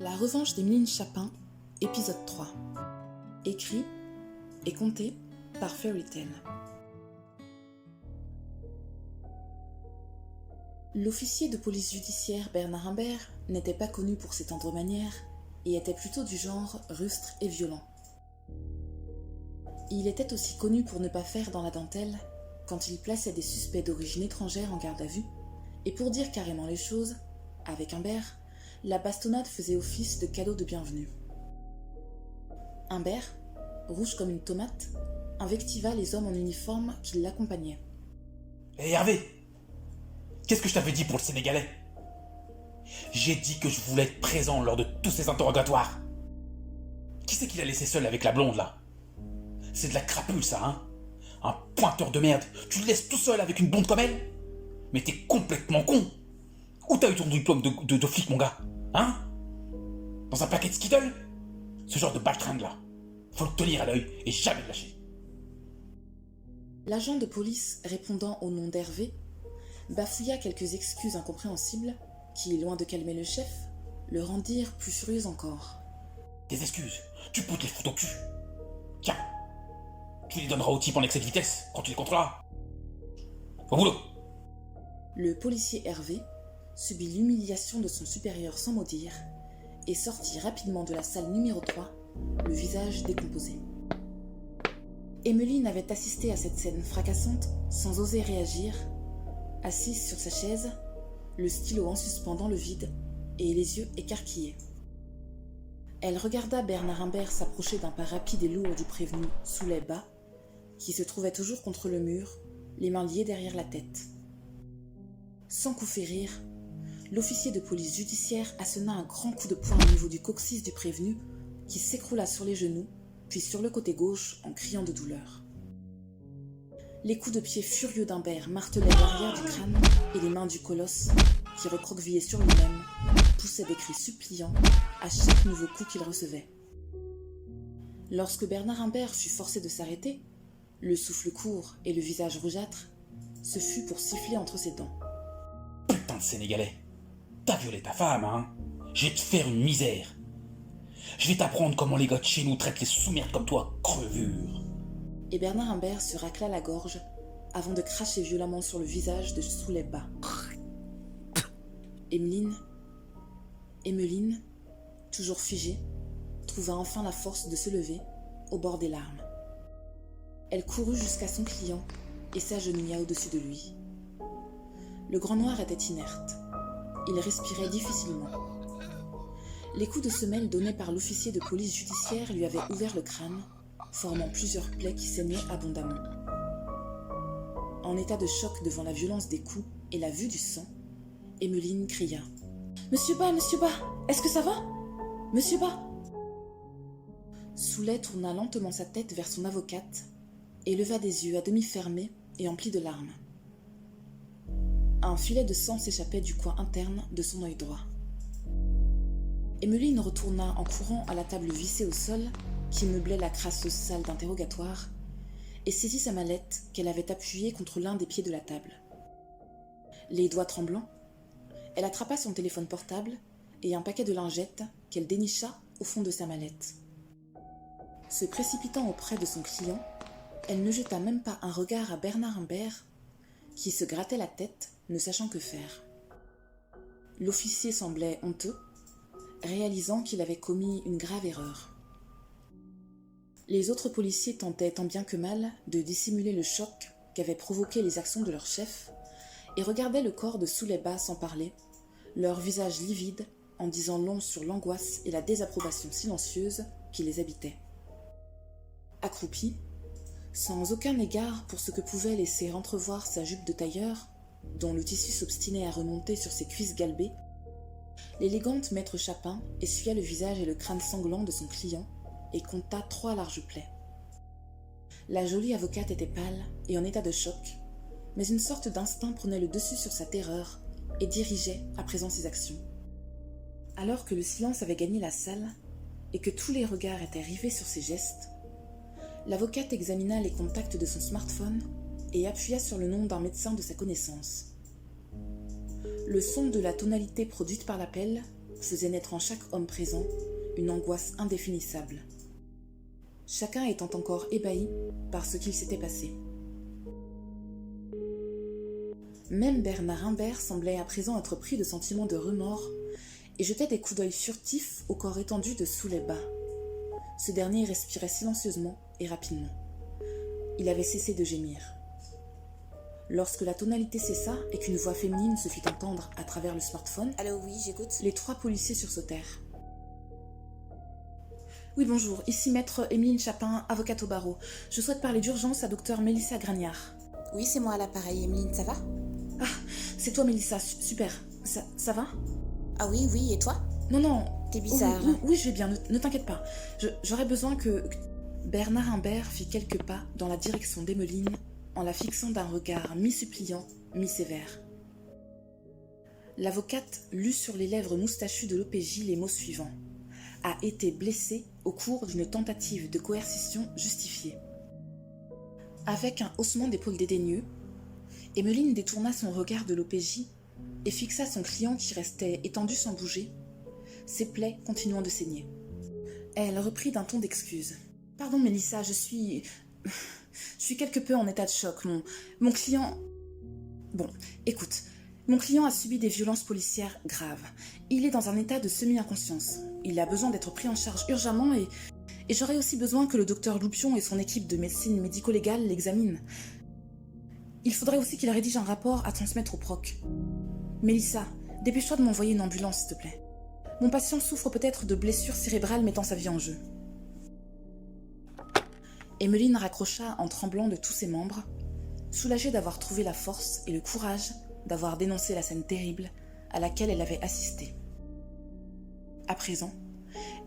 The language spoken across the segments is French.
La revanche d'Emeline Chapin, épisode 3. Écrit et conté par Fairy Tail. L'officier de police judiciaire Bernard Imbert n'était pas connu pour ses tendres manières et était plutôt du genre rustre et violent. Il était aussi connu pour ne pas faire dans la dentelle quand il plaçait des suspects d'origine étrangère en garde à vue, et pour dire carrément les choses, avec Imbert, la bastonnade faisait office de cadeau de bienvenue. Imbert, rouge comme une tomate, invectiva les hommes en uniforme qui l'accompagnaient. Hé Hervé, qu'est-ce que je t'avais dit pour le Sénégalais? J'ai dit que je voulais être présent lors de tous ces interrogatoires. Qui c'est qui l'a laissé seul avec la blonde là? C'est de la crapule ça, hein? Un pointeur de merde, tu le laisses tout seul avec une blonde comme elle? Mais t'es complètement con! Où t'as eu ton diplôme de flic mon gars? Hein? Dans un paquet de Skittles? Ce genre de baltringue là, faut le tenir à l'œil et jamais le lâcher. L'agent de police, répondant au nom d'Hervé, bafouilla quelques excuses incompréhensibles qui, loin de calmer le chef, le rendirent plus furieux encore. Tes excuses, tu peux te les foutre au cul. Tiens, tu les donneras au type en excès de vitesse quand tu les contrôleras. Au boulot. Le policier Hervé subit l'humiliation de son supérieur sans mot dire et sortit rapidement de la salle numéro 3, le visage décomposé. Emeline avait assisté à cette scène fracassante sans oser réagir, assise sur sa chaise, le stylo en suspens dans le vide et les yeux écarquillés. Elle regarda Bernard Imbert s'approcher d'un pas rapide et lourd du prévenu Souley Bas, qui se trouvait toujours contre le mur, les mains liées derrière la tête. Sans coup férir, l'officier de police judiciaire assena un grand coup de poing au niveau du coccyx du prévenu, qui s'écroula sur les genoux, puis sur le côté gauche en criant de douleur. Les coups de pied furieux d'Imbert martelaient l'arrière du crâne et les mains du colosse, qui recroquevillé sur lui-même, poussait des cris suppliants à chaque nouveau coup qu'il recevait. Lorsque Bernard Imbert fut forcé de s'arrêter, le souffle court et le visage rougeâtre, ce fut pour siffler entre ses dents. Putain de Sénégalais, t'as violé ta femme, hein? Je vais te faire une misère. Je vais t'apprendre comment les gars de chez nous traitent les sous-merdes comme toi, crevure. Et Bernard Imbert se racla la gorge avant de cracher violemment sur le visage de Souley Bas. Emeline, toujours figée, trouva enfin la force de se lever, au bord des larmes. Elle courut jusqu'à son client et s'agenouilla au-dessus de lui. Le grand noir était inerte. Il respirait difficilement. Les coups de semelle donnés par l'officier de police judiciaire lui avaient ouvert le crâne, formant plusieurs plaies qui saignaient abondamment. En état de choc devant la violence des coups et la vue du sang, Emeline cria « Monsieur Bas, est-ce que ça va? Monsieur Bas !» Souley tourna lentement sa tête vers son avocate et leva des yeux à demi fermés et emplis de larmes. Un filet de sang s'échappait du coin interne de son œil droit. Emeline retourna en courant à la table vissée au sol qui meublait la crasseuse salle d'interrogatoire et saisit sa mallette qu'elle avait appuyée contre l'un des pieds de la table. Les doigts tremblants, elle attrapa son téléphone portable et un paquet de lingettes qu'elle dénicha au fond de sa mallette. Se précipitant auprès de son client, elle ne jeta même pas un regard à Bernard Imbert, qui se grattait la tête, ne sachant que faire. L'officier semblait honteux, réalisant qu'il avait commis une grave erreur. Les autres policiers tentaient tant bien que mal de dissimuler le choc qu'avaient provoqué les actions de leur chef et regardaient le corps de Souley Bas sans parler, leur visage livide en disant long sur l'angoisse et la désapprobation silencieuse qui les habitait. Accroupie, sans aucun égard pour ce que pouvait laisser entrevoir sa jupe de tailleur, dont le tissu s'obstinait à remonter sur ses cuisses galbées, l'élégante maître Chapin essuya le visage et le crâne sanglant de son client et compta 3 larges plaies. La jolie avocate était pâle et en état de choc, mais une sorte d'instinct prenait le dessus sur sa terreur et dirigeait à présent ses actions. Alors que le silence avait gagné la salle et que tous les regards étaient rivés sur ses gestes, l'avocate examina les contacts de son smartphone et appuya sur le nom d'un médecin de sa connaissance. Le son de la tonalité produite par l'appel faisait naître en chaque homme présent une angoisse indéfinissable, chacun étant encore ébahi par ce qu'il s'était passé. Même Bernard Imbert semblait à présent être pris de sentiments de remords et jetait des coups d'œil furtifs au corps étendu de Souleyba. Ce dernier respirait silencieusement et rapidement. Il avait cessé de gémir. Lorsque la tonalité cessa et qu'une voix féminine se fit entendre à travers le smartphone, « Allô, oui, j'écoute. » Les 3 policiers sursautèrent. « Oui, bonjour, ici maître Émeline Chapin, avocate au barreau. Je souhaite parler d'urgence à docteur Mélissa Gragnard. »« Oui, c'est moi à l'appareil. Emeline, ça va ? » ?»« Ah, c'est toi Mélissa, super. Ça va ? » ?»« Ah oui, et toi ? » ?»« Non. T'es bizarre. » Oui, je vais bien, ne t'inquiète pas. J'aurais besoin que... Bernard Imbert fit quelques pas dans la direction d'Emeline en la fixant d'un regard mi-suppliant, mi-sévère. L'avocate lut sur les lèvres moustachues de l'OPJ les mots suivants. « A été blessé au cours d'une tentative de coercition justifiée. » Avec un haussement d'épaule dédaigneux, Emeline détourna son regard de l'OPJ et fixa son client qui restait étendu sans bouger, ses plaies continuant de saigner. Elle reprit d'un ton d'excuse. « Pardon Mélissa, je suis quelque peu en état de choc. Mon client... Bon, écoute, mon client a subi des violences policières graves. Il est dans un état de semi-inconscience. Il a besoin d'être pris en charge urgemment et j'aurais aussi besoin que le docteur Loupion et son équipe de médecine médico-légale l'examinent. Il faudrait aussi qu'il rédige un rapport à transmettre au proc. Mélissa, dépêche-toi de m'envoyer une ambulance, s'il te plaît. Mon patient souffre peut-être de blessures cérébrales mettant sa vie en jeu. » Emeline raccrocha en tremblant de tous ses membres, soulagée d'avoir trouvé la force et le courage d'avoir dénoncé la scène terrible à laquelle elle avait assisté. À présent,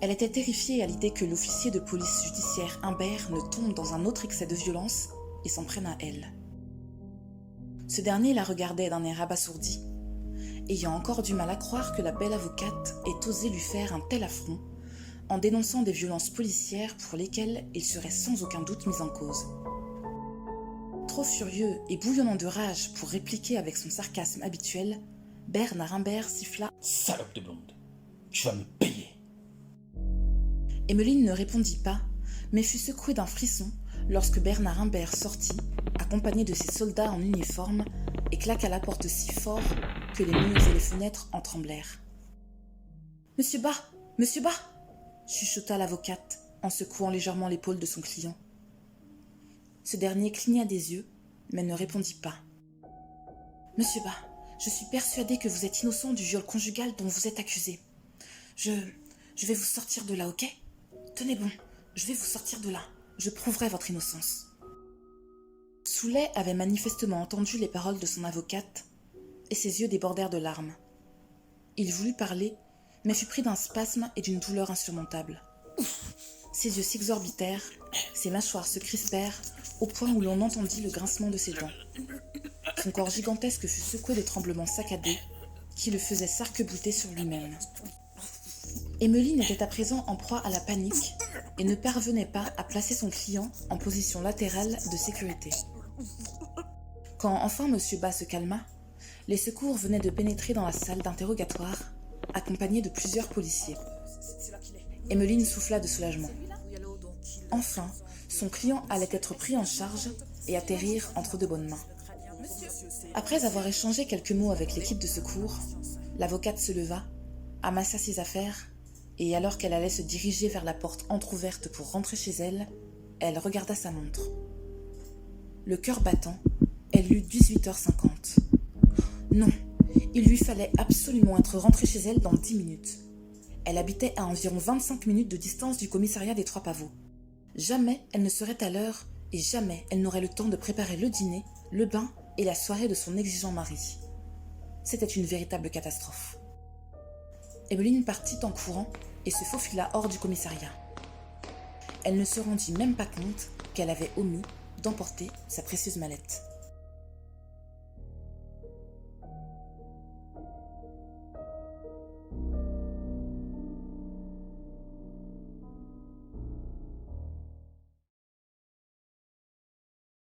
elle était terrifiée à l'idée que l'officier de police judiciaire Imbert ne tombe dans un autre excès de violence et s'en prenne à elle. Ce dernier la regardait d'un air abasourdi, ayant encore du mal à croire que la belle avocate ait osé lui faire un tel affront en dénonçant des violences policières pour lesquelles il serait sans aucun doute mis en cause. Trop furieux et bouillonnant de rage pour répliquer avec son sarcasme habituel, Bernard Imbert siffla « Salope de blonde, tu vas me payer !» Emeline ne répondit pas, mais fut secouée d'un frisson lorsque Bernard Imbert sortit, accompagné de ses soldats en uniforme, et claqua la porte si fort que les murs et les fenêtres en tremblèrent. « Monsieur Bas, chuchota l'avocate en secouant légèrement l'épaule de son client. Ce dernier cligna des yeux, mais ne répondit pas. « Monsieur Bas, je suis persuadée que vous êtes innocent du viol conjugal dont vous êtes accusé. Je vais vous sortir de là, ok ? Tenez bon, je vais vous sortir de là. Je prouverai votre innocence. » Soulet avait manifestement entendu les paroles de son avocate, et ses yeux débordèrent de larmes. Il voulut parler, mais fut pris d'un spasme et d'une douleur insurmontable. Ses yeux s'exorbitèrent, ses mâchoires se crispèrent, au point où l'on entendit le grincement de ses dents. Son corps gigantesque fut secoué de tremblements saccadés, qui le faisaient s'arc-bouter sur lui-même. Emeline était à présent en proie à la panique et ne parvenait pas à placer son client en position latérale de sécurité. Quand enfin M. Bas se calma, les secours venaient de pénétrer dans la salle d'interrogatoire, accompagnés de plusieurs policiers. Emeline souffla de soulagement. Enfin, son client allait être pris en charge et atterrir entre de bonnes mains. Après avoir échangé quelques mots avec l'équipe de secours, l'avocate se leva, amassa ses affaires, et alors qu'elle allait se diriger vers la porte entr'ouverte pour rentrer chez elle, elle regarda sa montre. Le cœur battant, elle lut 18h50. Non, il lui fallait absolument être rentrée chez elle dans 10 minutes. Elle habitait à environ 25 minutes de distance du commissariat des Trois Pavots. Jamais elle ne serait à l'heure et jamais elle n'aurait le temps de préparer le dîner, le bain et la soirée de son exigeant mari. C'était une véritable catastrophe. Emeline partit en courant et se faufila hors du commissariat. Elle ne se rendit même pas compte qu'elle avait omis d'emporter sa précieuse mallette.